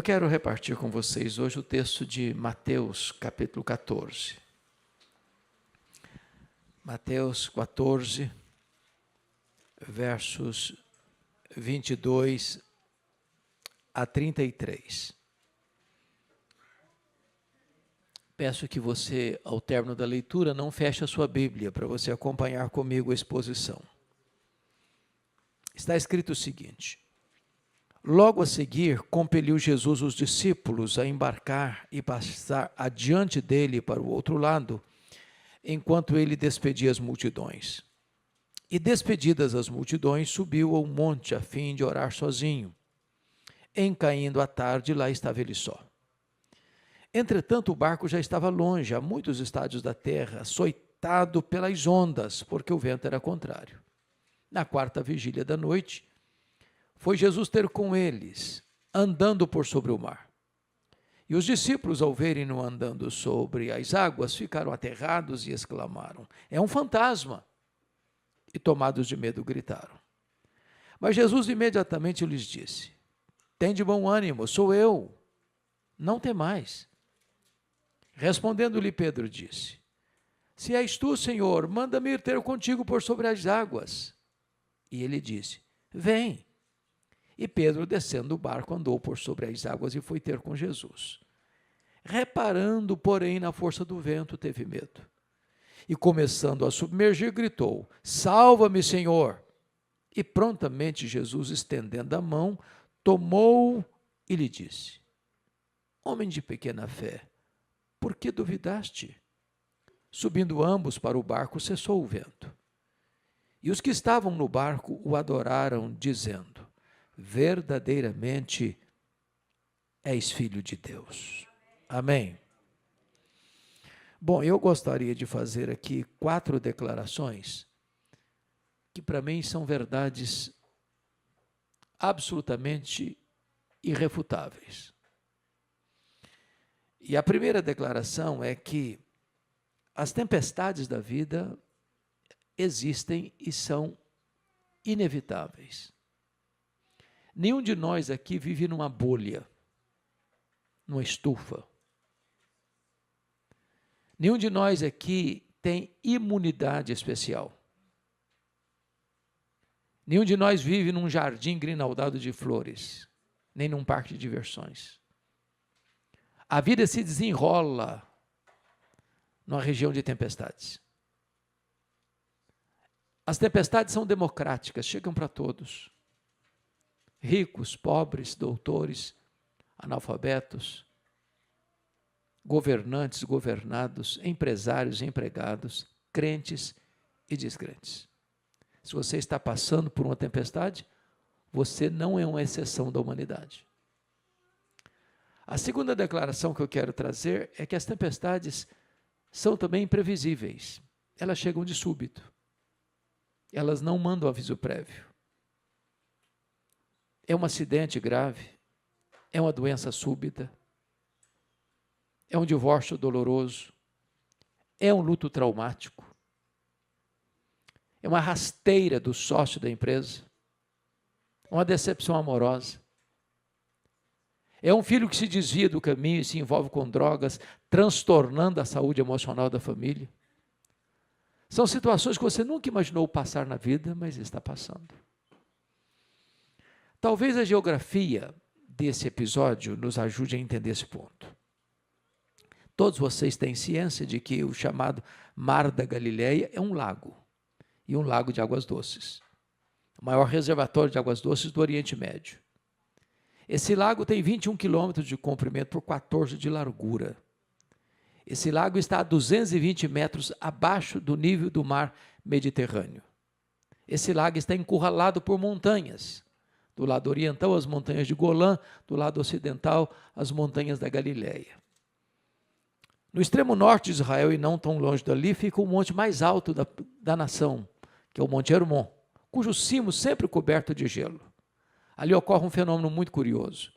Eu quero repartir com vocês hoje o texto de Mateus, capítulo 14. Mateus 14, versos 22 a 33. Peço que você, ao término da leitura, não feche a sua Bíblia, para você acompanhar comigo a exposição. Está escrito o seguinte: logo a seguir, compeliu Jesus os discípulos a embarcar e passar adiante dele para o outro lado, enquanto ele despedia as multidões. E despedidas as multidões, subiu ao monte a fim de orar sozinho. Em caindo a tarde, lá estava ele só. Entretanto, o barco já estava longe, a muitos estádios da terra, açoitado pelas ondas, porque o vento era contrário. Na quarta vigília da noite, foi Jesus ter com eles, andando por sobre o mar. E os discípulos, ao verem-no andando sobre as águas, ficaram aterrados e exclamaram: é um fantasma! E tomados de medo, gritaram. Mas Jesus imediatamente lhes disse: tende bom ânimo, sou eu, não temais. Respondendo-lhe Pedro, disse: se és tu, Senhor, manda-me ir ter contigo por sobre as águas. E ele disse: vem. E Pedro, descendo do barco, andou por sobre as águas e foi ter com Jesus. Reparando, porém, na força do vento, teve medo. E começando a submergir, gritou: salva-me, Senhor! E prontamente Jesus, estendendo a mão, tomou e lhe disse: homem de pequena fé, por que duvidaste? Subindo ambos para o barco, cessou o vento. E os que estavam no barco o adoraram, dizendo: verdadeiramente és filho de Deus. Amém. Bom, eu gostaria de fazer aqui 4 declarações que para mim são verdades absolutamente irrefutáveis. E a primeira declaração é que as tempestades da vida existem e são inevitáveis. Nenhum de nós aqui vive numa bolha, numa estufa. Nenhum de nós aqui tem imunidade especial. Nenhum de nós vive num jardim grinaldado de flores, nem num parque de diversões. A vida se desenrola numa região de tempestades. As tempestades são democráticas, chegam para todos. Ricos, pobres, doutores, analfabetos, governantes, governados, empresários, empregados, crentes e descrentes. Se você está passando por uma tempestade, você não é uma exceção da humanidade. A segunda declaração que eu quero trazer é que as tempestades são também imprevisíveis. Elas chegam de súbito. Elas não mandam aviso prévio. É um acidente grave, é uma doença súbita, é um divórcio doloroso, é um luto traumático, é uma rasteira do sócio da empresa, uma decepção amorosa, é um filho que se desvia do caminho e se envolve com drogas, transtornando a saúde emocional da família. São situações que você nunca imaginou passar na vida, mas está passando. Talvez a geografia desse episódio nos ajude a entender esse ponto. Todos vocês têm ciência de que o chamado Mar da Galileia é um lago, e um lago de águas doces. O maior reservatório de águas doces do Oriente Médio. Esse lago tem 21 quilômetros de comprimento por 14 de largura. Esse lago está a 220 metros abaixo do nível do mar Mediterrâneo. Esse lago está encurralado por montanhas. Do lado oriental, as montanhas de Golã, do lado ocidental, as montanhas da Galileia. No extremo norte de Israel, e não tão longe dali, fica o monte mais alto da nação, que é o Monte Hermon, cujo cimo sempre coberto de gelo. Ali ocorre um fenômeno muito curioso.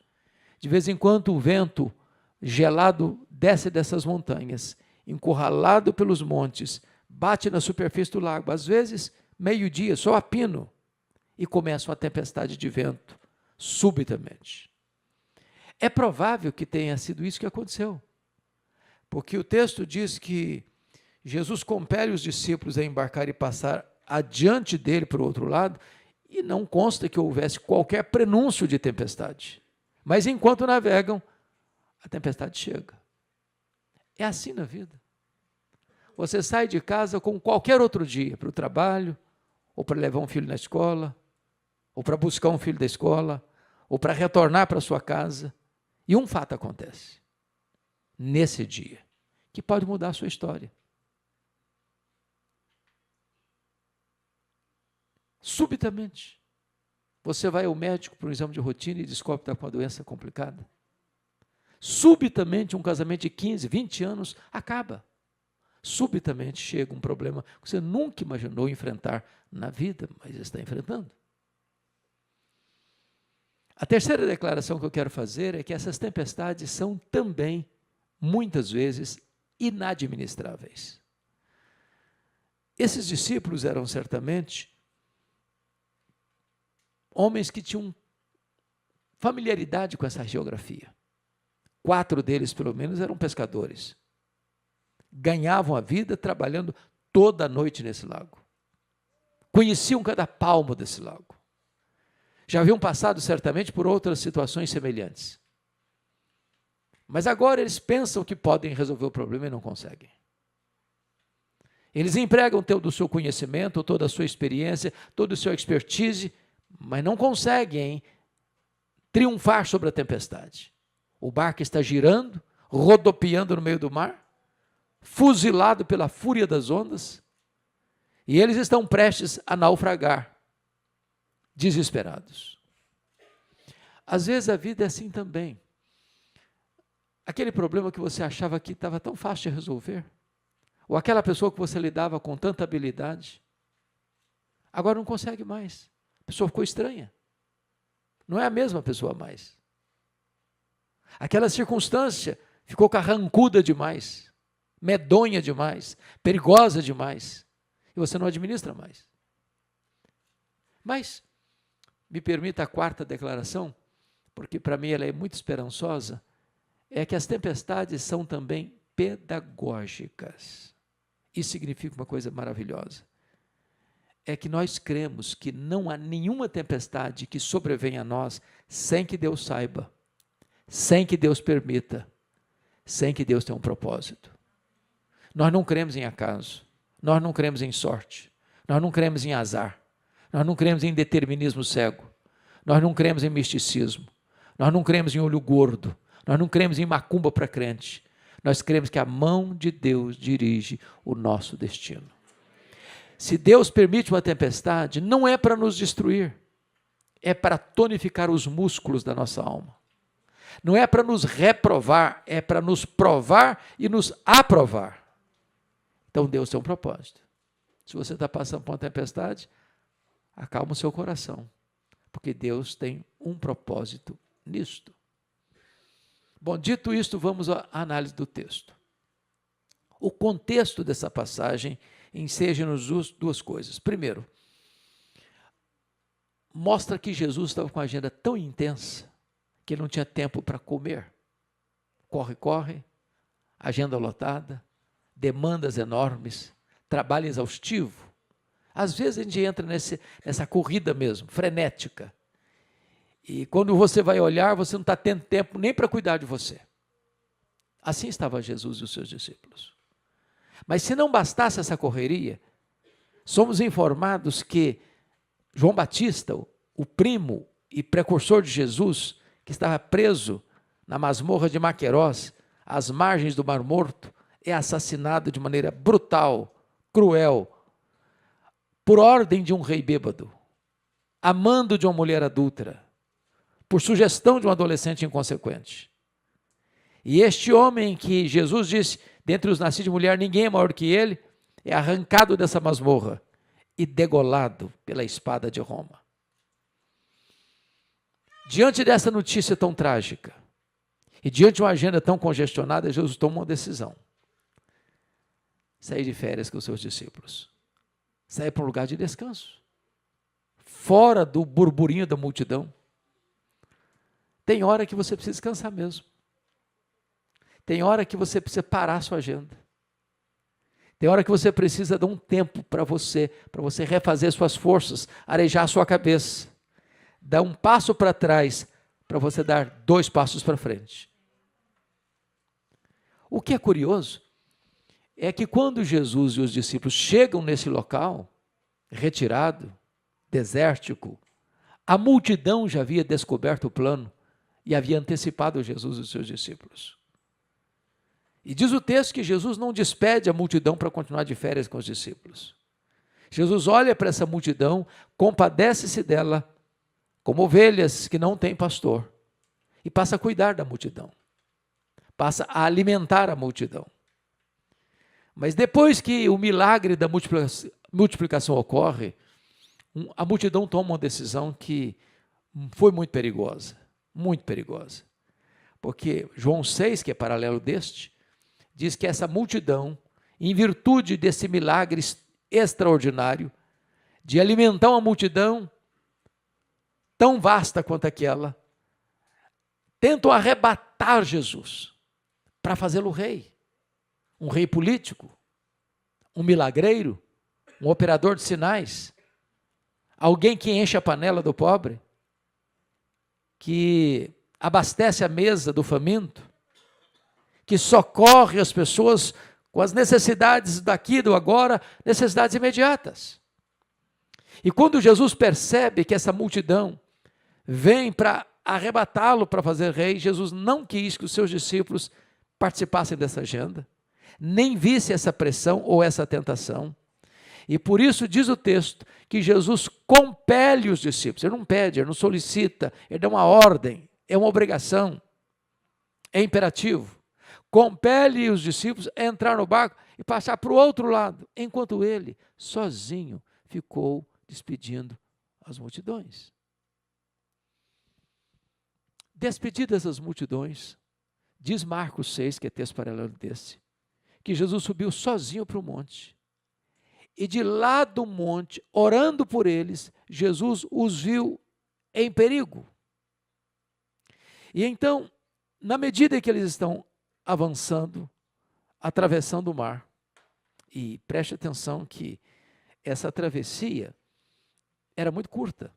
De vez em quando o vento gelado desce dessas montanhas, encurralado pelos montes, bate na superfície do lago, às vezes meio-dia, só a pino, e começa uma tempestade de vento subitamente. É provável que tenha sido isso que aconteceu, porque o texto diz que Jesus compele os discípulos a embarcar e passar adiante dele para o outro lado, e não consta que houvesse qualquer prenúncio de tempestade. Mas enquanto navegam, a tempestade chega. É assim na vida. Você sai de casa como qualquer outro dia, para o trabalho, ou para levar um filho na escola, ou para buscar um filho da escola, ou para retornar para a sua casa, e um fato acontece, nesse dia, que pode mudar a sua história. Subitamente, você vai ao médico para um exame de rotina e descobre que está com uma doença complicada. Subitamente, um casamento de 15, 20 anos acaba. Subitamente chega um problema que você nunca imaginou enfrentar na vida, mas está enfrentando. A terceira declaração que eu quero fazer é que essas tempestades são também, muitas vezes, inadministráveis. Esses discípulos eram certamente homens que tinham familiaridade com essa geografia. 4 deles, pelo menos, eram pescadores. Ganhavam a vida trabalhando toda a noite nesse lago. Conheciam cada palmo desse lago. Já haviam passado, certamente, por outras situações semelhantes. Mas agora eles pensam que podem resolver o problema e não conseguem. Eles empregam todo o seu conhecimento, toda a sua experiência, todo o seu expertise, mas não conseguem triunfar sobre a tempestade. O barco está girando, rodopiando no meio do mar, fuzilado pela fúria das ondas, e eles estão prestes a naufragar, desesperados. Às vezes a vida é assim também. Aquele problema que você achava que estava tão fácil de resolver, ou aquela pessoa que você lidava com tanta habilidade, agora não consegue mais. A pessoa ficou estranha. Não é a mesma pessoa mais. Aquela circunstância ficou carrancuda demais, medonha demais, perigosa demais, e você não administra mais. Mas, me permita a quarta declaração, porque para mim ela é muito esperançosa, é que as tempestades são também pedagógicas. Isso significa uma coisa maravilhosa. É que nós cremos que não há nenhuma tempestade que sobrevenha a nós sem que Deus saiba, sem que Deus permita, sem que Deus tenha um propósito. Nós não cremos em acaso, nós não cremos em sorte, nós não cremos em azar, nós não cremos em determinismo cego, nós não cremos em misticismo, nós não cremos em olho gordo, nós não cremos em macumba para crente, nós cremos que a mão de Deus dirige o nosso destino. Se Deus permite uma tempestade, não é para nos destruir, é para tonificar os músculos da nossa alma. Não é para nos reprovar, é para nos provar e nos aprovar. Então Deus tem um propósito. Se você está passando por uma tempestade, acalma o seu coração, porque Deus tem um propósito nisto. Bom, dito isto, vamos à análise do texto. O contexto dessa passagem enseja-nos duas coisas. Primeiro, mostra que Jesus estava com uma agenda tão intensa que ele não tinha tempo para comer. Corre, corre, agenda lotada, demandas enormes, trabalho exaustivo. Às vezes a gente entra nessa corrida mesmo, frenética. E quando você vai olhar, você não está tendo tempo nem para cuidar de você. Assim estava Jesus e os seus discípulos. Mas se não bastasse essa correria, somos informados que João Batista, o primo e precursor de Jesus, que estava preso na masmorra de Maquerós, às margens do Mar Morto, é assassinado de maneira brutal, cruel, por ordem de um rei bêbado, amando de uma mulher adúltera, por sugestão de um adolescente inconsequente. E este homem que Jesus disse, dentre os nascidos de mulher, ninguém é maior que ele, é arrancado dessa masmorra e degolado pela espada de Roma. Diante dessa notícia tão trágica, e diante de uma agenda tão congestionada, Jesus toma uma decisão. Sair de férias com os seus discípulos. Sair para um lugar de descanso. Fora do burburinho da multidão. Tem hora que você precisa descansar mesmo. Tem hora que você precisa parar a sua agenda. Tem hora que você precisa dar um tempo para você refazer suas forças, arejar a sua cabeça. Dar um passo para trás para você dar 2 passos para frente. O que é curioso é que quando Jesus e os discípulos chegam nesse local, retirado, desértico, a multidão já havia descoberto o plano e havia antecipado Jesus e os seus discípulos. E diz o texto que Jesus não despede a multidão para continuar de férias com os discípulos. Jesus olha para essa multidão, compadece-se dela, como ovelhas que não têm pastor, e passa a cuidar da multidão, passa a alimentar a multidão. Mas depois que o milagre da multiplicação ocorre, a multidão toma uma decisão que foi muito perigosa, porque João 6, que é paralelo deste, diz que essa multidão, em virtude desse milagre extraordinário, de alimentar uma multidão tão vasta quanto aquela, tentam arrebatar Jesus para fazê-lo rei, um rei político, um milagreiro, um operador de sinais, alguém que enche a panela do pobre, que abastece a mesa do faminto, que socorre as pessoas com as necessidades daqui, do agora, necessidades imediatas. E quando Jesus percebe que essa multidão vem para arrebatá-lo para fazer rei, Jesus não quis que os seus discípulos participassem dessa agenda, nem visse essa pressão ou essa tentação. E por isso diz o texto que Jesus compele os discípulos. Ele não pede, ele não solicita, ele dá uma ordem, é uma obrigação, é imperativo. Compele os discípulos a entrar no barco e passar para o outro lado, enquanto ele, sozinho, ficou despedindo as multidões. Despedidas as multidões, diz Marcos 6, que é texto paralelo desse, que Jesus subiu sozinho para o monte. E de lá do monte, orando por eles, Jesus os viu em perigo. E então, na medida que eles estão avançando, atravessando o mar, e preste atenção que essa travessia era muito curta,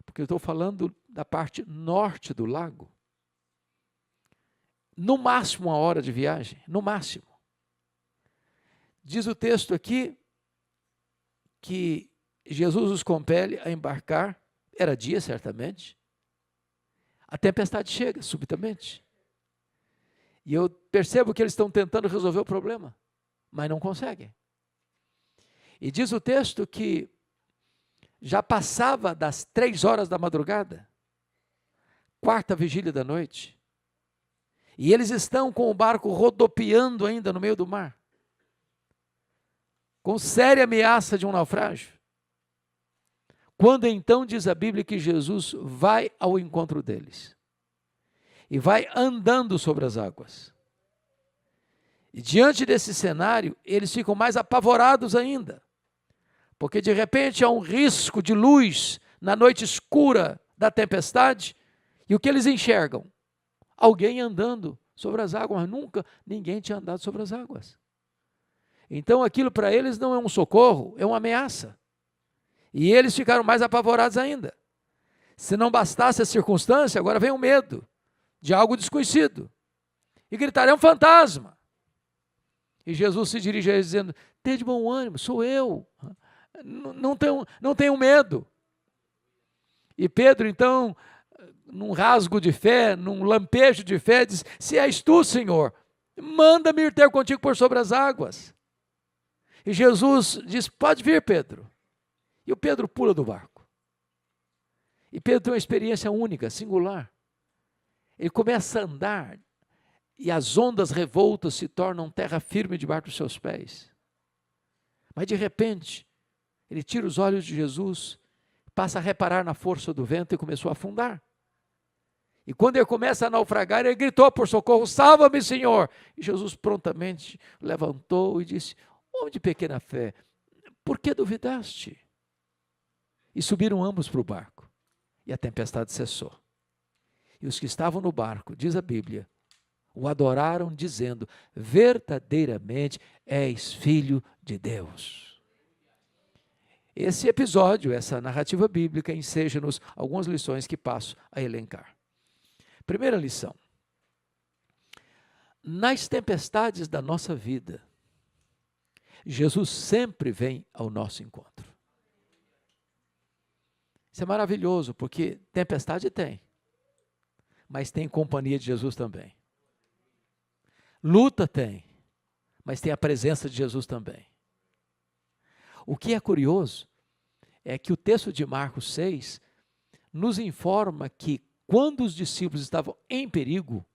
porque eu estou falando da parte norte do lago. No máximo 1 hora de viagem, no máximo. Diz o texto aqui que Jesus os compele a embarcar, era dia certamente, a tempestade chega subitamente. E eu percebo que eles estão tentando resolver o problema, mas não conseguem. E diz o texto que já passava das 3 horas da madrugada, 4ª vigília da noite, e eles estão com o barco rodopiando ainda no meio do mar, com séria ameaça de um naufrágio. Quando então diz a Bíblia que Jesus vai ao encontro deles, e vai andando sobre as águas. E diante desse cenário, eles ficam mais apavorados ainda, porque de repente há um risco de luz na noite escura da tempestade, e o que eles enxergam? Alguém andando sobre as águas, mas nunca ninguém tinha andado sobre as águas. Então aquilo para eles não é um socorro, é uma ameaça. E eles ficaram mais apavorados ainda. Se não bastasse a circunstância, agora vem o medo de algo desconhecido. E gritaram: é um fantasma. E Jesus se dirige a eles dizendo: tenha de bom ânimo, sou eu. Não tenham medo. E Pedro, então, num rasgo de fé, num lampejo de fé, diz: se és tu, Senhor, manda-me ir ter contigo por sobre as águas. E Jesus diz: pode vir, Pedro. E o Pedro pula do barco. E Pedro tem uma experiência única, singular. Ele começa a andar e as ondas revoltas se tornam terra firme debaixo dos seus pés. Mas de repente, ele tira os olhos de Jesus, passa a reparar na força do vento e começou a afundar. E quando ele começa a naufragar, ele gritou por socorro: salva-me, Senhor! E Jesus prontamente levantou e disse: homem de pequena fé, por que duvidaste? E subiram ambos para o barco, e a tempestade cessou. E os que estavam no barco, diz a Bíblia, o adoraram dizendo, verdadeiramente és filho de Deus. Esse episódio, essa narrativa bíblica, enseja-nos algumas lições que passo a elencar. Primeira lição. Nas tempestades da nossa vida, Jesus sempre vem ao nosso encontro. Isso é maravilhoso, porque tempestade tem, mas tem companhia de Jesus também. Luta tem, mas tem a presença de Jesus também. O que é curioso é que o texto de Marcos 6 nos informa que quando os discípulos estavam em perigo,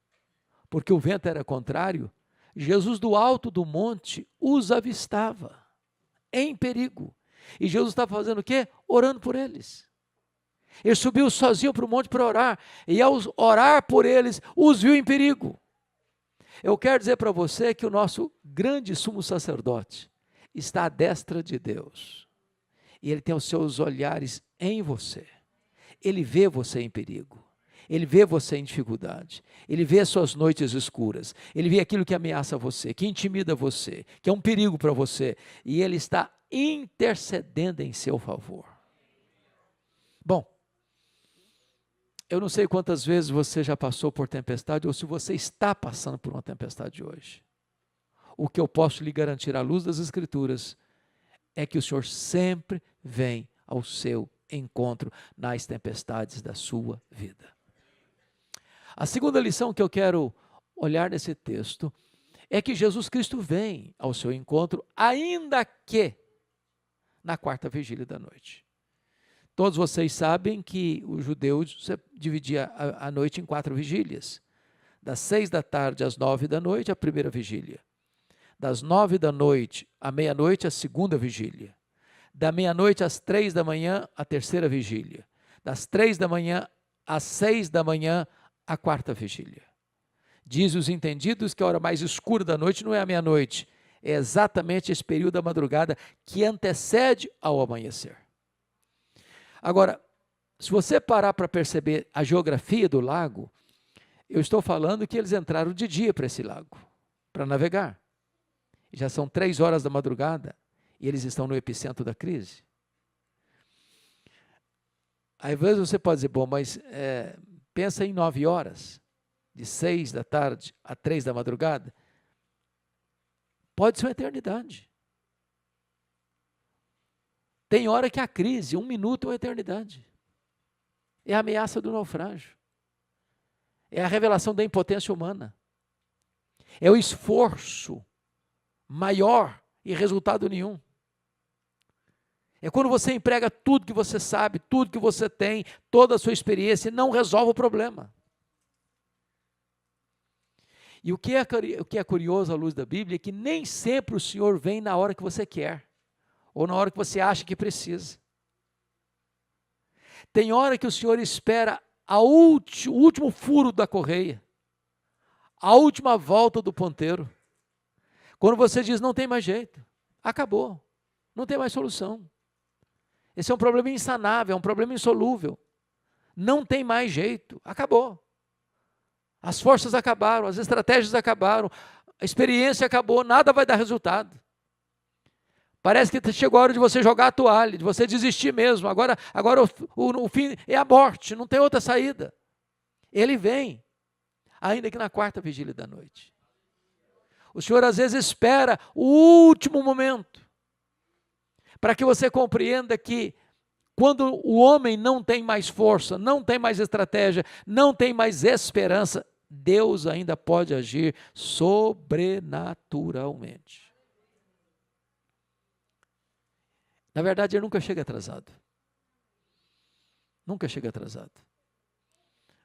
porque o vento era contrário, Jesus do alto do monte os avistava, em perigo. E Jesus estava fazendo o quê? Orando por eles. Ele subiu sozinho para o monte para orar, e ao orar por eles, os viu em perigo. Eu quero dizer para você que o nosso grande sumo sacerdote está à destra de Deus. E ele tem os seus olhares em você. Ele vê você em perigo. Ele vê você em dificuldade. Ele vê as suas noites escuras. Ele vê aquilo que ameaça você, que intimida você, que é um perigo para você. E ele está intercedendo em seu favor. Bom, eu não sei quantas vezes você já passou por tempestade ou se você está passando por uma tempestade hoje. O que eu posso lhe garantir à luz das Escrituras é que o Senhor sempre vem ao seu encontro nas tempestades da sua vida. A segunda lição que eu quero olhar nesse texto é que Jesus Cristo vem ao seu encontro, ainda que na quarta vigília da noite. Todos vocês sabem que os judeus dividiam a noite em 4 vigílias. Das 6 da tarde às 9 da noite, a primeira vigília. Das 9 da noite à meia-noite, a segunda vigília. Da meia-noite às 3 da manhã, a terceira vigília. Das 3 da manhã às 6 da manhã, a quarta vigília. Diz os entendidos que a hora mais escura da noite não é a meia-noite, é exatamente esse período da madrugada que antecede ao amanhecer. Agora, se você parar para perceber a geografia do lago, eu estou falando que eles entraram de dia para esse lago, para navegar. Já são 3 horas da madrugada e eles estão no epicentro da crise. Às vezes você pode dizer, bom, mas pensa em 9 horas, de 6 da tarde a 3 da madrugada. Pode ser uma eternidade. Tem hora que a crise, 1 minuto é uma eternidade. É a ameaça do naufrágio. É a revelação da impotência humana. É o esforço maior e resultado nenhum. É quando você emprega tudo que você sabe, tudo que você tem, toda a sua experiência e não resolve o problema. E o que é curioso à luz da Bíblia é que nem sempre o Senhor vem na hora que você quer, ou na hora que você acha que precisa. Tem hora que o Senhor espera o último furo da correia, a última volta do ponteiro. Quando você diz, não tem mais jeito, acabou, não tem mais solução. Esse é um problema insanável, é um problema insolúvel. Não tem mais jeito, acabou. As forças acabaram, as estratégias acabaram, a experiência acabou, nada vai dar resultado. Parece que chegou a hora de você jogar a toalha, de você desistir mesmo. Agora o fim é a morte, não tem outra saída. Ele vem, ainda que na quarta vigília da noite. O Senhor às vezes espera o último momento, para que você compreenda que quando o homem não tem mais força, não tem mais estratégia, não tem mais esperança, Deus ainda pode agir sobrenaturalmente. Na verdade, ele nunca chega atrasado. Nunca chega atrasado.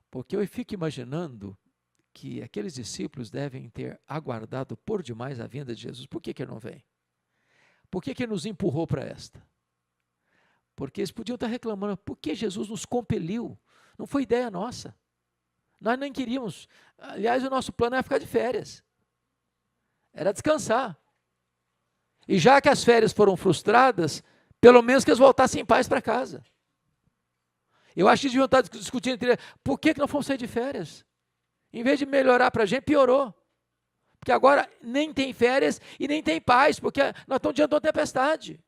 Porque eu fico imaginando que aqueles discípulos devem ter aguardado por demais a vinda de Jesus. Por que ele não vem? Por que ele nos empurrou para esta? Porque eles podiam estar reclamando, por que Jesus nos compeliu? Não foi ideia nossa. Nós nem queríamos. Aliás, o nosso plano era ficar de férias. Era descansar. E já que as férias foram frustradas, pelo menos que eles voltassem em paz para casa. Eu acho que deviam estar discutindo entre eles, por que nós fomos sair de férias? Em vez de melhorar para a gente, piorou. Porque agora nem tem férias e nem tem paz, porque nós estamos diante de uma tempestade.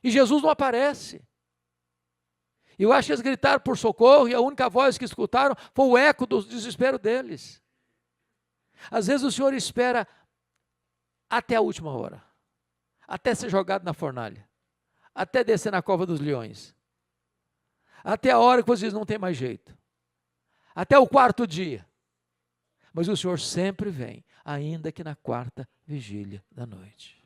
E Jesus não aparece. Eu acho que eles gritaram por socorro e a única voz que escutaram foi o eco do desespero deles. Às vezes o Senhor espera até a última hora, até ser jogado na fornalha, até descer na cova dos leões, até a hora que você diz, não tem mais jeito, até o quarto dia. Mas o Senhor sempre vem, ainda que na quarta vigília da noite.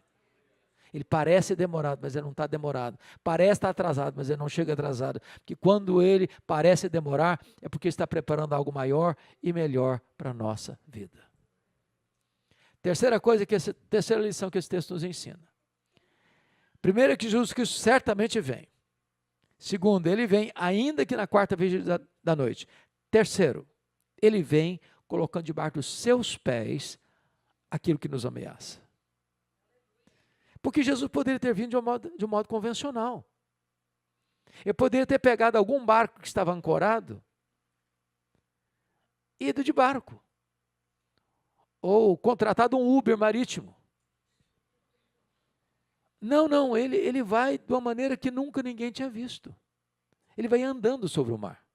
Ele parece demorado, mas ele não está demorado. Parece estar atrasado, mas ele não chega atrasado. Porque quando ele parece demorar, é porque está preparando algo maior e melhor para a nossa vida. Terceira terceira lição que esse texto nos ensina. Primeiro é que Jesus Cristo certamente vem. Segundo, ele vem ainda que na quarta vigília da noite. Terceiro, ele vem colocando debaixo dos seus pés aquilo que nos ameaça. Porque Jesus poderia ter vindo de um modo convencional. Ele poderia ter pegado algum barco que estava ancorado e ido de barco. Ou contratado um Uber marítimo. Não, ele vai de uma maneira que nunca ninguém tinha visto. Ele vai andando sobre o mar.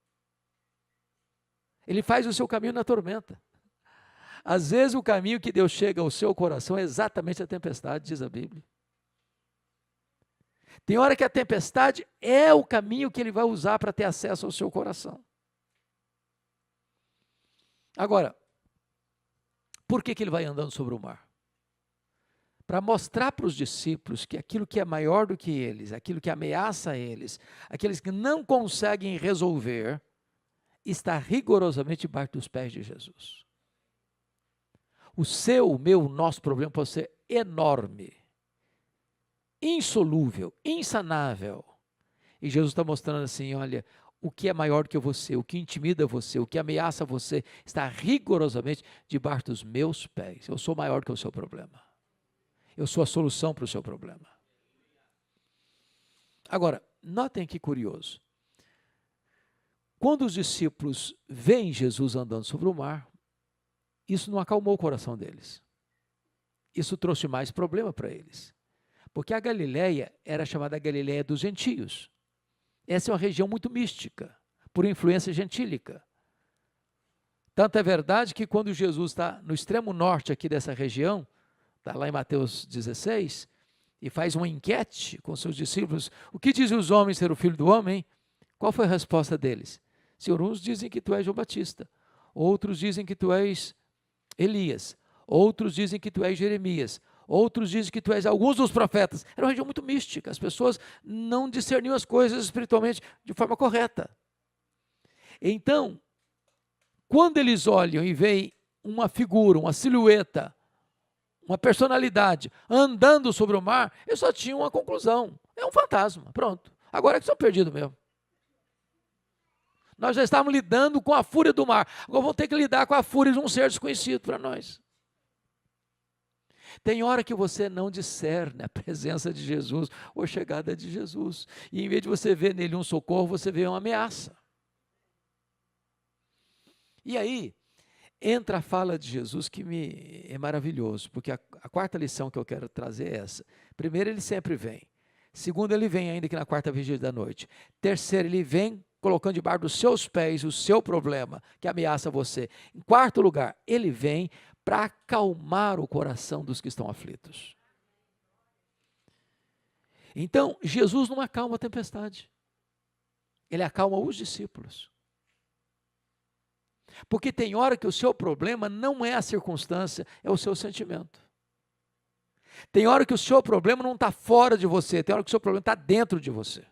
Ele faz o seu caminho na tormenta. Às vezes o caminho que Deus chega ao seu coração é exatamente a tempestade, diz a Bíblia. Tem hora que a tempestade é o caminho que ele vai usar para ter acesso ao seu coração. Agora, por que ele vai andando sobre o mar? Para mostrar para os discípulos que aquilo que é maior do que eles, aquilo que ameaça eles, aqueles que não conseguem resolver, está rigorosamente debaixo dos pés de Jesus. O seu, o meu, o nosso problema pode ser enorme, insolúvel, insanável. E Jesus está mostrando assim, olha, o que é maior do que você, o que intimida você, o que ameaça você, está rigorosamente debaixo dos meus pés. Eu sou maior do que o seu problema. Eu sou a solução para o seu problema. Agora, notem que curioso. Quando os discípulos veem Jesus andando sobre o mar, isso não acalmou o coração deles. Isso trouxe mais problema para eles. Porque a Galileia era chamada Galileia dos gentios. Essa é uma região muito mística, por influência gentílica. Tanto é verdade que quando Jesus está no extremo norte aqui dessa região, está lá em Mateus 16, e faz uma enquete com seus discípulos, o que dizem os homens ser o filho do homem? Qual foi a resposta deles? Senhor, uns dizem que tu és João Batista, outros dizem que tu és Elias, outros dizem que tu és Jeremias, outros dizem que tu és alguns dos profetas. Era uma região muito mística, as pessoas não discerniam as coisas espiritualmente de forma correta. Então, quando eles olham e veem uma figura, uma silhueta, uma personalidade andando sobre o mar, eles só tinham uma conclusão: é um fantasma, pronto. Agora é que estão perdidos mesmo. Nós já estávamos lidando com a fúria do mar, agora vamos ter que lidar com a fúria de um ser desconhecido para nós. Tem hora que você não discerne a presença de Jesus ou a chegada de Jesus, e em vez de você ver nele um socorro, você vê uma ameaça. E aí, entra a fala de Jesus que é maravilhoso, porque a quarta lição que eu quero trazer é essa. Primeiro, ele sempre vem. Segundo, ele vem ainda que na quarta vigília da noite. Terceiro, ele vem colocando debaixo dos seus pés o seu problema que ameaça você. Em quarto lugar, ele vem para acalmar o coração dos que estão aflitos. Então, Jesus não acalma a tempestade. Ele acalma os discípulos. Porque tem hora que o seu problema não é a circunstância, é o seu sentimento. Tem hora que o seu problema não está fora de você, tem hora que o seu problema está dentro de você.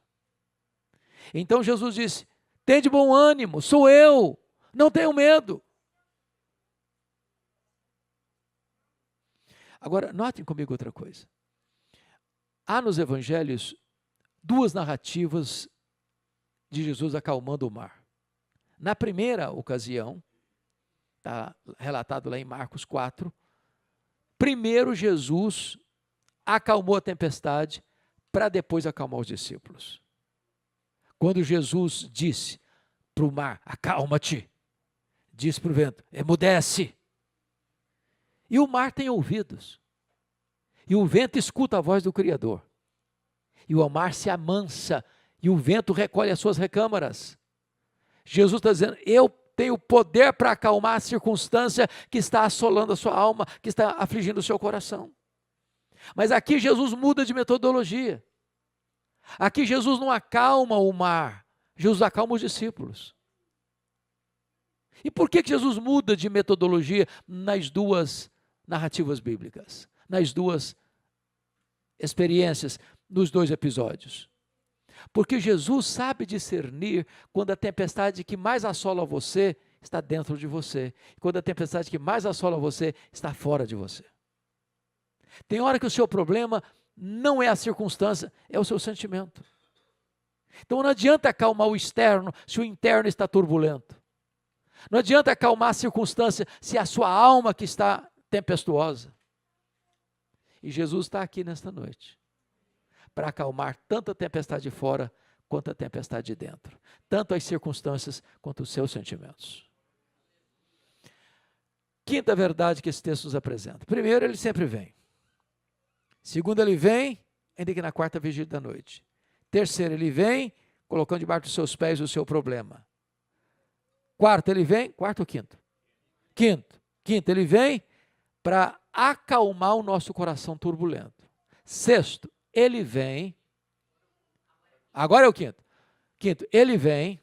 Então Jesus disse: tem de bom ânimo, sou eu, não tenho medo. Agora, notem comigo outra coisa. Há nos evangelhos duas narrativas de Jesus acalmando o mar. Na primeira ocasião, está relatado lá em Marcos 4, primeiro Jesus acalmou a tempestade para depois acalmar os discípulos. Quando Jesus disse para o mar, acalma-te, disse para o vento, emudece. E o mar tem ouvidos. E o vento escuta a voz do Criador. E o mar se amansa, e o vento recolhe as suas recâmaras. Jesus está dizendo, eu tenho poder para acalmar a circunstância que está assolando a sua alma, que está afligindo o seu coração. Mas aqui Jesus muda de metodologia. Aqui Jesus não acalma o mar, Jesus acalma os discípulos. E por que Jesus muda de metodologia nas duas narrativas bíblicas? Nas duas experiências, nos dois episódios? Porque Jesus sabe discernir quando a tempestade que mais assola você está dentro de você, quando a tempestade que mais assola você está fora de você. Tem hora que o seu problema não é a circunstância, é o seu sentimento. Então não adianta acalmar o externo se o interno está turbulento. Não adianta acalmar a circunstância se é a sua alma que está tempestuosa. E Jesus está aqui nesta noite para acalmar tanto a tempestade de fora quanto a tempestade de dentro. Tanto as circunstâncias quanto os seus sentimentos. Quinta verdade que esse texto nos apresenta. Primeiro, ele sempre vem. Segundo, ele vem, ainda que na quarta vigília da noite. Terceiro, ele vem, colocando debaixo dos seus pés o seu problema. Quarto, ele vem, quarto ou quinto? Quinto, ele vem para acalmar o nosso coração turbulento. Sexto, ele vem, agora é o quinto. Quinto, ele vem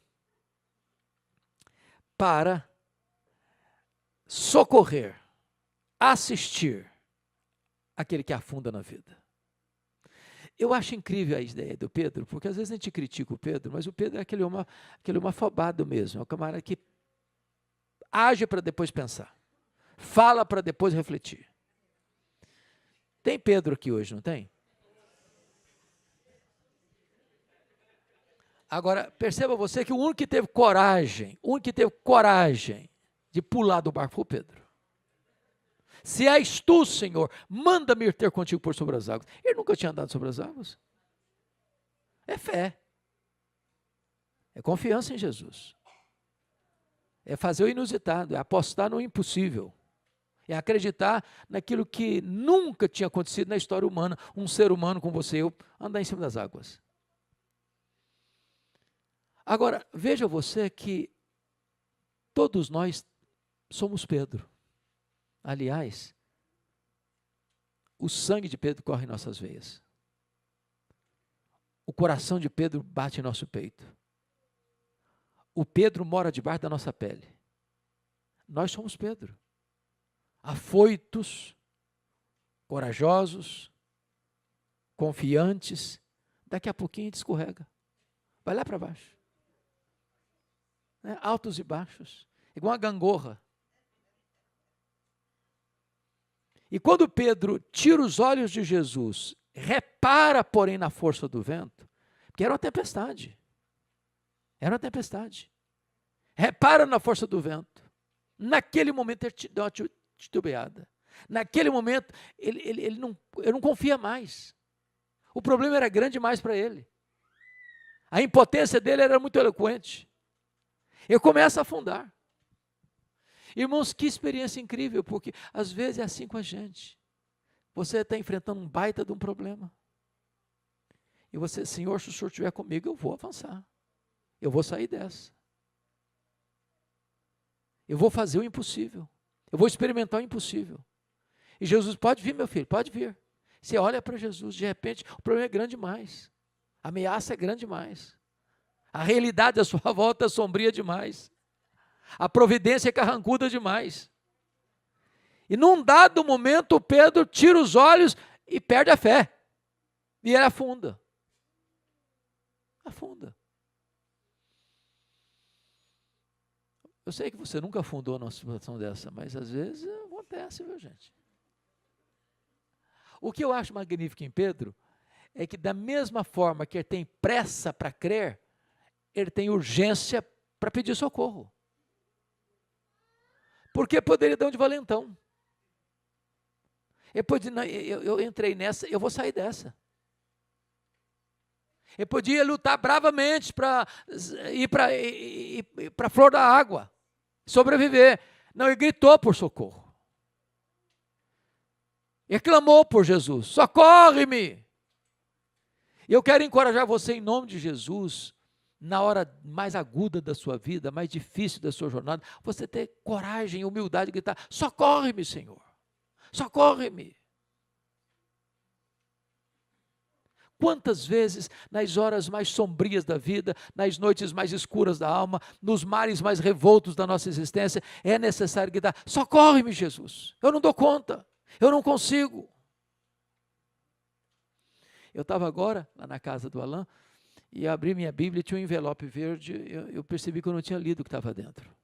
para socorrer, assistir aquele que afunda na vida. Eu acho incrível a ideia do Pedro, porque às vezes a gente critica o Pedro, mas o Pedro é aquele homem afobado mesmo, é um camarada que age para depois pensar, fala para depois refletir. Tem Pedro aqui hoje, não tem? Agora, perceba você que o único que teve coragem de pular do barco foi o Pedro. Se és tu, Senhor, manda-me ir ter contigo por sobre as águas. Ele nunca tinha andado sobre as águas. É fé. É confiança em Jesus. É fazer o inusitado, é apostar no impossível. É acreditar naquilo que nunca tinha acontecido na história humana. Um ser humano como você e eu andar em cima das águas. Agora, veja você que todos nós somos Pedro. Aliás, o sangue de Pedro corre em nossas veias. O coração de Pedro bate em nosso peito. O Pedro mora debaixo da nossa pele. Nós somos Pedro. Afoitos, corajosos, confiantes. Daqui a pouquinho a gente escorrega. Vai lá para baixo. Altos e baixos. Igual uma gangorra. E quando Pedro tira os olhos de Jesus, repara, porém, na força do vento, porque era uma tempestade. Era uma tempestade. Repara na força do vento. Naquele momento ele deu uma titubeada. Naquele momento ele não confia mais. O problema era grande demais para ele. A impotência dele era muito eloquente. Ele começa a afundar. Irmãos, que experiência incrível, porque às vezes é assim com a gente. Você está enfrentando um baita de um problema. E você, Senhor, se o Senhor estiver comigo, eu vou avançar. Eu vou sair dessa. Eu vou fazer o impossível. Eu vou experimentar o impossível. E Jesus, pode vir, meu filho, pode vir. Você olha para Jesus, de repente, o problema é grande demais. A ameaça é grande demais. A realidade à sua volta é sombria demais. A providência é carrancuda demais. E num dado momento, Pedro tira os olhos e perde a fé. E ele afunda. Afunda. Eu sei que você nunca afundou numa situação dessa, mas às vezes acontece, viu, gente? O que eu acho magnífico em Pedro é que da mesma forma que ele tem pressa para crer, ele tem urgência para pedir socorro. Porque poderia dar um de valentão. Ele pode dizer, eu entrei nessa, eu vou sair dessa. Ele podia lutar bravamente para ir para a flor da água, sobreviver. Não, ele gritou por socorro. Ele clamou por Jesus: socorre-me! Eu quero encorajar você em nome de Jesus, na hora mais aguda da sua vida, mais difícil da sua jornada, você ter coragem e humildade de gritar: socorre-me, Senhor, socorre-me. Quantas vezes, nas horas mais sombrias da vida, nas noites mais escuras da alma, nos mares mais revoltos da nossa existência, é necessário gritar: socorre-me, Jesus, eu não dou conta, eu não consigo. Eu estava agora lá na casa do Alain, e abri minha Bíblia e tinha um envelope verde, eu percebi que eu não tinha lido o que estava dentro.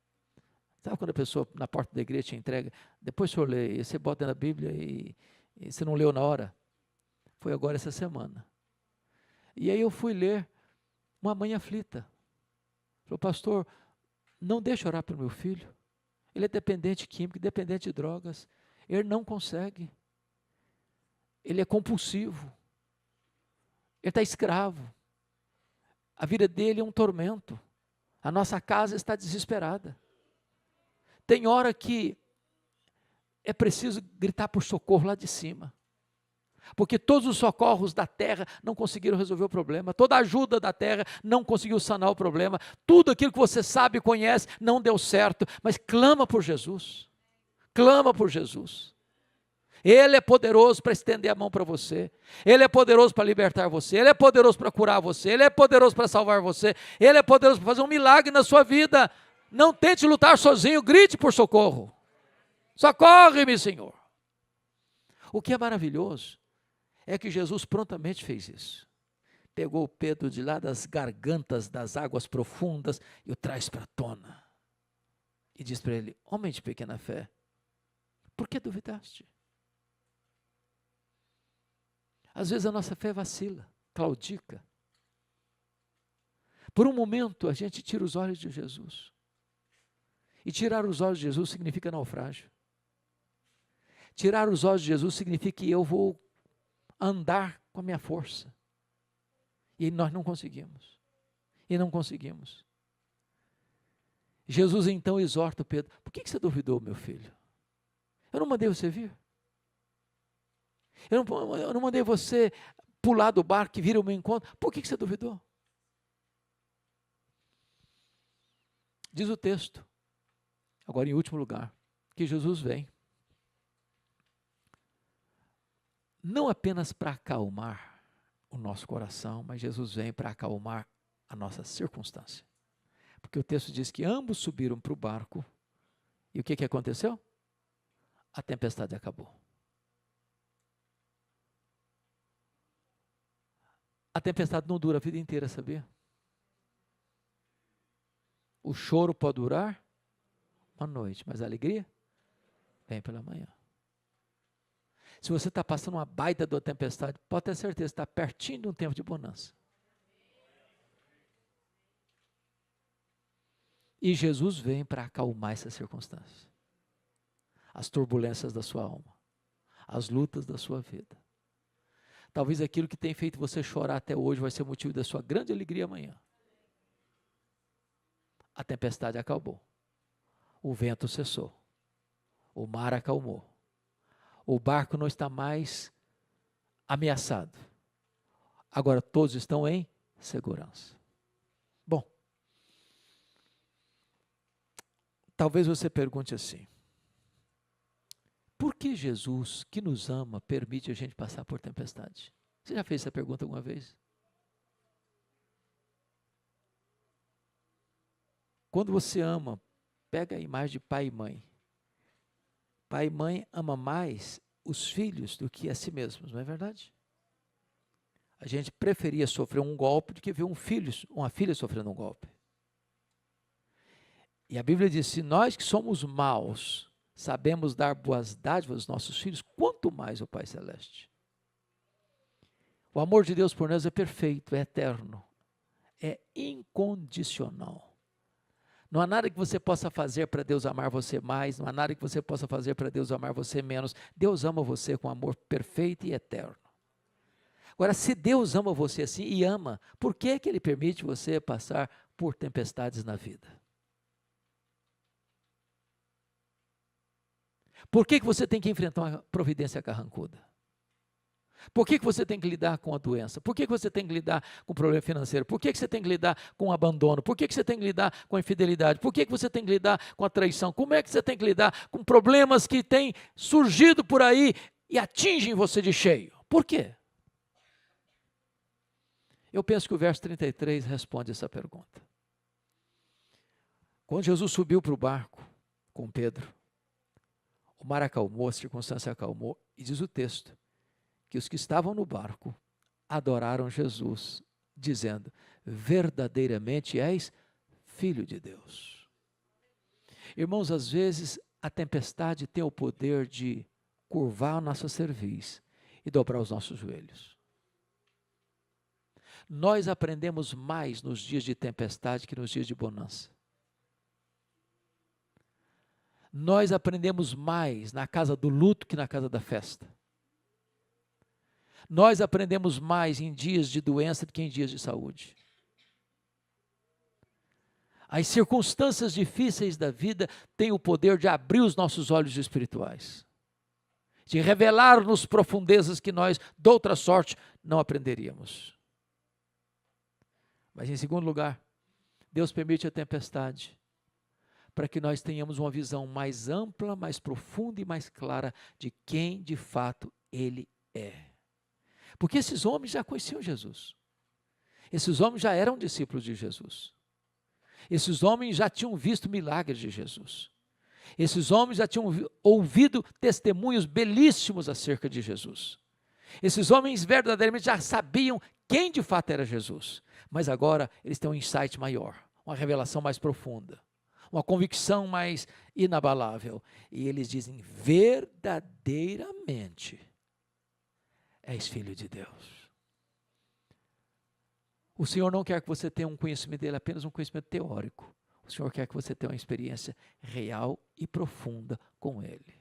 Sabe quando a pessoa na porta da igreja te entrega, depois o senhor lê, e você bota na Bíblia e você não leu na hora? Foi agora essa semana. E aí eu fui ler, uma mãe aflita. Falou: pastor, não deixe orar pelo meu filho. Ele é dependente químico, dependente de drogas. Ele não consegue. Ele é compulsivo. Ele está escravo. A vida dele é um tormento. A nossa casa está desesperada. Tem hora que é preciso gritar por socorro lá de cima. Porque todos os socorros da terra não conseguiram resolver o problema. Toda a ajuda da terra não conseguiu sanar o problema. Tudo aquilo que você sabe e conhece não deu certo. Mas clama por Jesus. Clama por Jesus. Ele é poderoso para estender a mão para você. Ele é poderoso para libertar você. Ele é poderoso para curar você. Ele é poderoso para salvar você. Ele é poderoso para fazer um milagre na sua vida. Não tente lutar sozinho. Grite por socorro. Socorre-me, Senhor. O que é maravilhoso é que Jesus prontamente fez isso. Pegou o Pedro de lá das gargantas das águas profundas e o traz para a tona. E diz para ele: homem de pequena fé, por que duvidaste? Às vezes a nossa fé vacila, claudica. Por um momento a gente tira os olhos de Jesus. E tirar os olhos de Jesus significa naufrágio. Tirar os olhos de Jesus significa que eu vou andar com a minha força. E nós não conseguimos. E não conseguimos. Jesus então exorta Pedro: por que você duvidou, meu filho? Eu não mandei você vir. Eu não mandei você pular do barco e vir ao meu encontro. Por que você duvidou? Diz o texto, agora em último lugar, que Jesus vem. Não apenas para acalmar o nosso coração, mas Jesus vem para acalmar a nossa circunstância. Porque o texto diz que ambos subiram para o barco, e o que aconteceu? A tempestade acabou. A tempestade não dura a vida inteira, sabia? O choro pode durar uma noite, mas a alegria vem pela manhã. Se você está passando uma baita de uma tempestade, pode ter certeza, está pertinho de um tempo de bonança. E Jesus vem para acalmar essas circunstâncias. As turbulências da sua alma. As lutas da sua vida. Talvez aquilo que tem feito você chorar até hoje vai ser motivo da sua grande alegria amanhã. A tempestade acabou. O vento cessou. O mar acalmou. O barco não está mais ameaçado. Agora todos estão em segurança. Bom, talvez você pergunte assim: por que Jesus, que nos ama, permite a gente passar por tempestade? Você já fez essa pergunta alguma vez? Quando você ama, pega a imagem de pai e mãe. Pai e mãe ama mais os filhos do que a si mesmos, não é verdade? A gente preferia sofrer um golpe do que ver uma filha sofrendo um golpe. E a Bíblia diz: se nós que somos maus sabemos dar boas dádivas aos nossos filhos, quanto mais o Pai Celeste. O amor de Deus por nós é perfeito, é eterno, é incondicional. Não há nada que você possa fazer para Deus amar você mais, não há nada que você possa fazer para Deus amar você menos. Deus ama você com amor perfeito e eterno. Agora, se Deus ama você assim e ama, por que que Ele permite você passar por tempestades na vida? Por que que você tem que enfrentar uma providência carrancuda? Por que que você tem que lidar com a doença? Por que que você tem que lidar com o problema financeiro? Por que que você tem que lidar com o abandono? Por que que você tem que lidar com a infidelidade? Por que que você tem que lidar com a traição? Como é que você tem que lidar com problemas que têm surgido por aí e atingem você de cheio? Por quê? Eu penso que o verso 33 responde essa pergunta. Quando Jesus subiu para o barco com Pedro, o mar acalmou, a circunstância acalmou, e diz o texto que os que estavam no barco adoraram Jesus, dizendo: verdadeiramente és filho de Deus. Irmãos, às vezes a tempestade tem o poder de curvar a nossa cerviz e dobrar os nossos joelhos. Nós aprendemos mais nos dias de tempestade que nos dias de bonança. Nós aprendemos mais na casa do luto que na casa da festa. Nós aprendemos mais em dias de doença do que em dias de saúde. As circunstâncias difíceis da vida têm o poder de abrir os nossos olhos espirituais, de revelar-nos profundezas que nós, de outra sorte, não aprenderíamos. Mas, em segundo lugar, Deus permite a tempestade para que nós tenhamos uma visão mais ampla, mais profunda e mais clara de quem, de fato, Ele é. Porque esses homens já conheciam Jesus. Esses homens já eram discípulos de Jesus. Esses homens já tinham visto milagres de Jesus. Esses homens já tinham ouvido testemunhos belíssimos acerca de Jesus. Esses homens verdadeiramente já sabiam quem de fato era Jesus. Mas agora eles têm um insight maior, uma revelação mais profunda, uma convicção mais inabalável. E eles dizem: verdadeiramente és filho de Deus. O Senhor não quer que você tenha um conhecimento dele, apenas um conhecimento teórico. O Senhor quer que você tenha uma experiência real e profunda com Ele.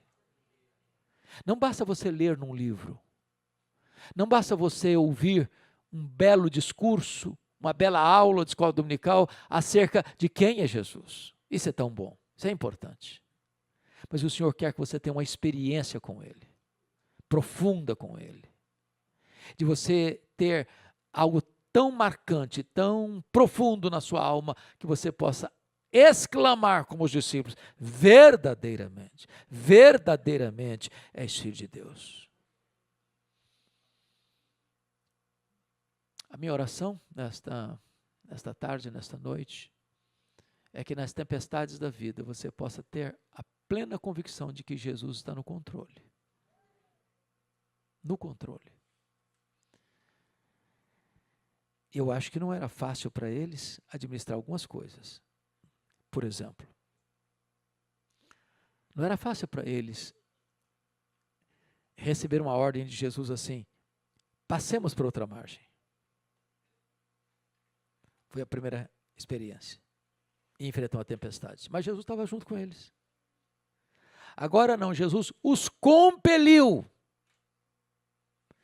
Não basta você ler num livro. Não basta você ouvir um belo discurso, uma bela aula de escola dominical acerca de quem é Jesus. Isso é tão bom, isso é importante. Mas o Senhor quer que você tenha uma experiência com Ele, profunda com Ele. De você ter algo tão marcante, tão profundo na sua alma, que você possa exclamar como os discípulos: verdadeiramente, verdadeiramente és filho de Deus. A minha oração nesta tarde, nesta noite, é que nas tempestades da vida você possa ter a plena convicção de que Jesus está no controle. No controle. Eu acho que não era fácil para eles administrar algumas coisas. Por exemplo, não era fácil para eles receber uma ordem de Jesus assim: passemos para outra margem. Foi a primeira experiência. E enfrentou a tempestade. Mas Jesus estava junto com eles. Agora não, Jesus os compeliu.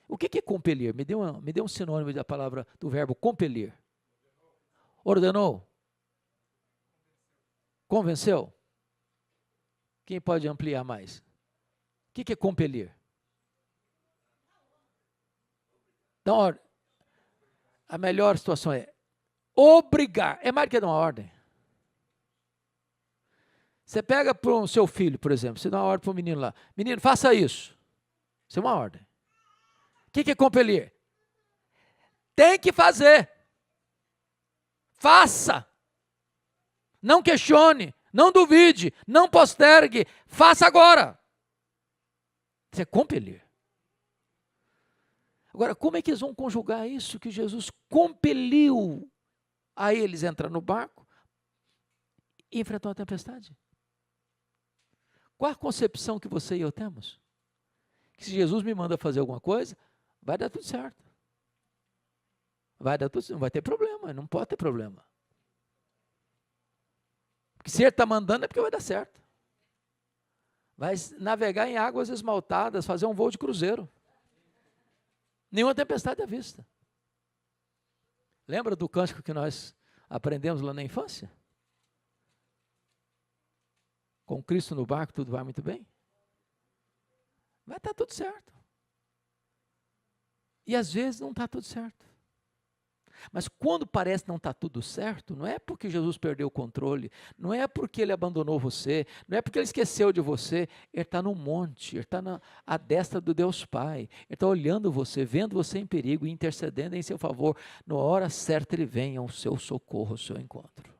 O que é compelir? Me dê um sinônimo da palavra, do verbo compelir. Ordenou? Convenceu? Quem pode ampliar mais? O que é compelir? Então, a melhor situação é obrigar. É mais do que dar uma ordem. Você pega para o seu filho, por exemplo, você dá uma ordem para o menino lá: menino, faça isso. Isso é uma ordem. O que é compelir? Tem que fazer. Faça. Não questione, não duvide, não postergue. Faça agora. Isso é compelir. Agora, como é que eles vão conjugar isso que Jesus compeliu a eles entrar no barco e enfrentar a tempestade? Qual a concepção que você e eu temos? Que se Jesus me manda fazer alguma coisa, vai dar tudo certo. Vai dar tudo certo, não vai ter problema, não pode ter problema. Porque se ele está mandando é porque vai dar certo. Vai navegar em águas esmaltadas, fazer um voo de cruzeiro. Nenhuma tempestade à vista. Lembra do cântico que nós aprendemos lá na infância? Com Cristo no barco tudo vai muito bem. Vai estar tudo certo. E às vezes não está tudo certo. Mas quando parece não estar tudo certo, não é porque Jesus perdeu o controle, não é porque ele abandonou você, não é porque ele esqueceu de você, ele está no monte, ele está à destra do Deus Pai, ele está olhando você, vendo você em perigo e intercedendo em seu favor. Na hora certa ele vem ao seu socorro, ao seu encontro.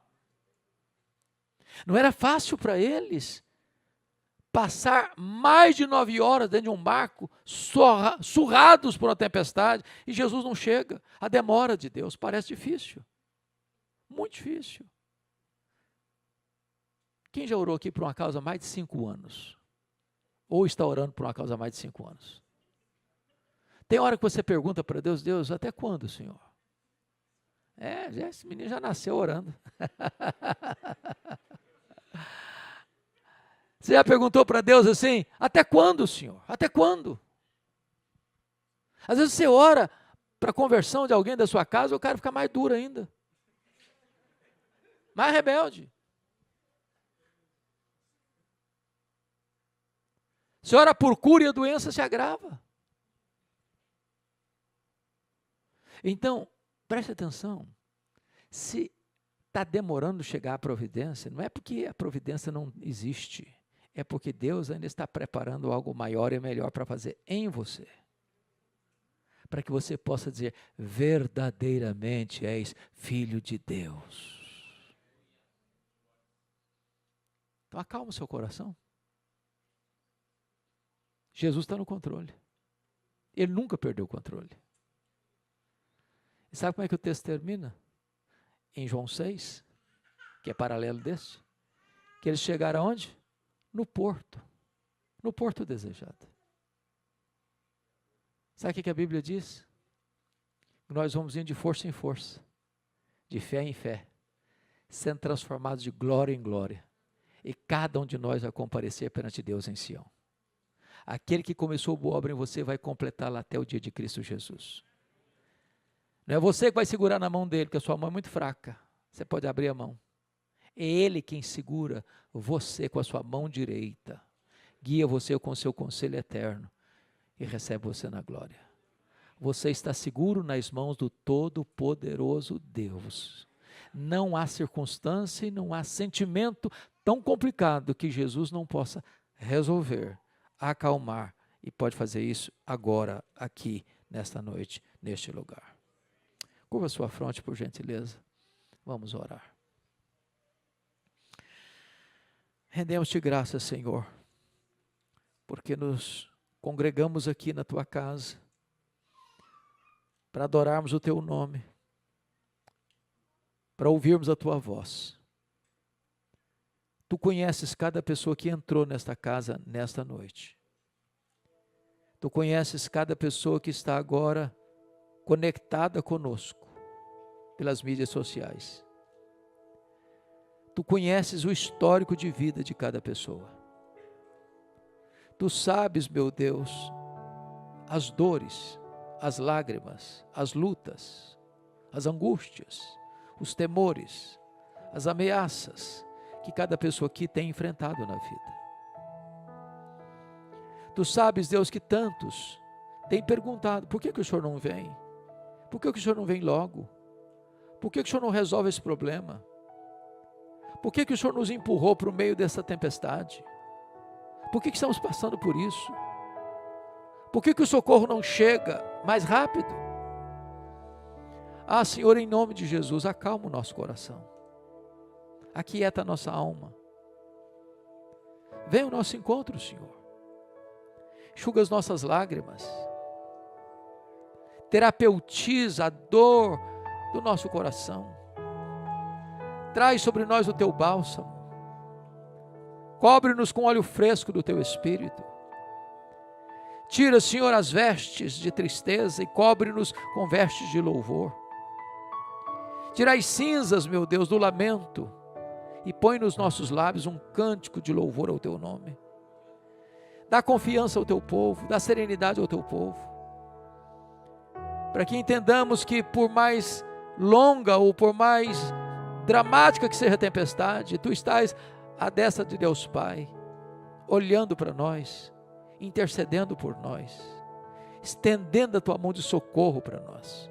Não era fácil para eles passar mais de 9 horas dentro de um barco, surrados por uma tempestade, e Jesus não chega. A demora de Deus parece difícil, muito difícil. Quem já orou aqui por uma causa há mais de 5 anos? Ou está orando por uma causa há mais de 5 anos? Tem hora que você pergunta para Deus, Deus, até quando, Senhor? Esse menino já nasceu orando. Você já perguntou para Deus assim, até quando, Senhor? Até quando? Às vezes você ora para a conversão de alguém da sua casa, o cara fica mais duro ainda. Mais rebelde. Você ora por cura e a doença se agrava. Então, preste atenção. Se está demorando chegar a providência, não é porque a providência não existe. É porque Deus ainda está preparando algo maior e melhor para fazer em você. Para que você possa dizer, verdadeiramente és filho de Deus. Então acalma o seu coração. Jesus está no controle. Ele nunca perdeu o controle. E sabe como é que o texto termina? Em João 6, que é paralelo desse, que eles chegaram aonde? No porto desejado. Sabe o que a Bíblia diz? Nós vamos indo de força em força, de fé em fé, sendo transformados de glória em glória, e cada um de nós vai comparecer perante Deus em Sião. Aquele que começou a boa obra em você vai completá-la até o dia de Cristo Jesus. Não é você que vai segurar na mão dele, porque a sua mão é muito fraca, você pode abrir a mão. É Ele quem segura você com a sua mão direita, guia você com o seu conselho eterno e recebe você na glória. Você está seguro nas mãos do Todo-Poderoso Deus. Não há circunstância e não há sentimento tão complicado que Jesus não possa resolver, acalmar, e pode fazer isso agora, aqui, nesta noite, neste lugar. Curva sua fronte, por gentileza. Vamos orar. Rendemos-te graças, Senhor, porque nos congregamos aqui na Tua casa para adorarmos o Teu nome, para ouvirmos a Tua voz. Tu conheces cada pessoa que entrou nesta casa, nesta noite. Tu conheces cada pessoa que está agora conectada conosco pelas mídias sociais. Tu conheces o histórico de vida de cada pessoa. Tu sabes, meu Deus, as dores, as lágrimas, as lutas, as angústias, os temores, as ameaças que cada pessoa aqui tem enfrentado na vida. Tu sabes, Deus, que tantos têm perguntado, por que o Senhor não vem? Por que o Senhor não vem logo? Por que o Senhor não resolve esse problema? Por que o Senhor nos empurrou para o meio dessa tempestade? Por que estamos passando por isso? Por que o socorro não chega mais rápido? Ah, Senhor, em nome de Jesus, acalma o nosso coração. Aquieta a nossa alma. Venha ao nosso encontro, Senhor. Enxuga as nossas lágrimas. Terapeutiza a dor do nosso coração. Traz sobre nós o Teu bálsamo. Cobre-nos com óleo fresco do Teu Espírito. Tira, Senhor, as vestes de tristeza e cobre-nos com vestes de louvor. Tira as cinzas, meu Deus, do lamento e põe nos nossos lábios um cântico de louvor ao Teu nome. Dá confiança ao Teu povo, dá serenidade ao Teu povo. para que entendamos que por mais longa ou por mais dramática que seja a tempestade, Tu estás à destra de Deus Pai, olhando para nós, intercedendo por nós, estendendo a Tua mão de socorro para nós.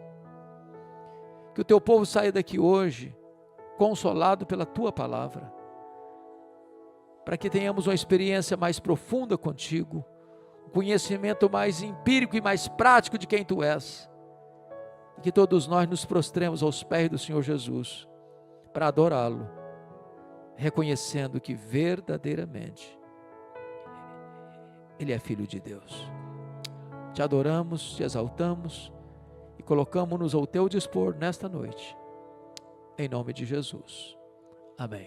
Que o Teu povo saia daqui hoje consolado pela Tua palavra, para que tenhamos uma experiência mais profunda contigo, um conhecimento mais empírico e mais prático de quem Tu és, e que todos nós nos prostremos aos pés do Senhor Jesus, para adorá-lo, reconhecendo que verdadeiramente Ele é Filho de Deus. Te adoramos, te exaltamos e colocamos-nos ao Teu dispor nesta noite, em nome de Jesus. Amém.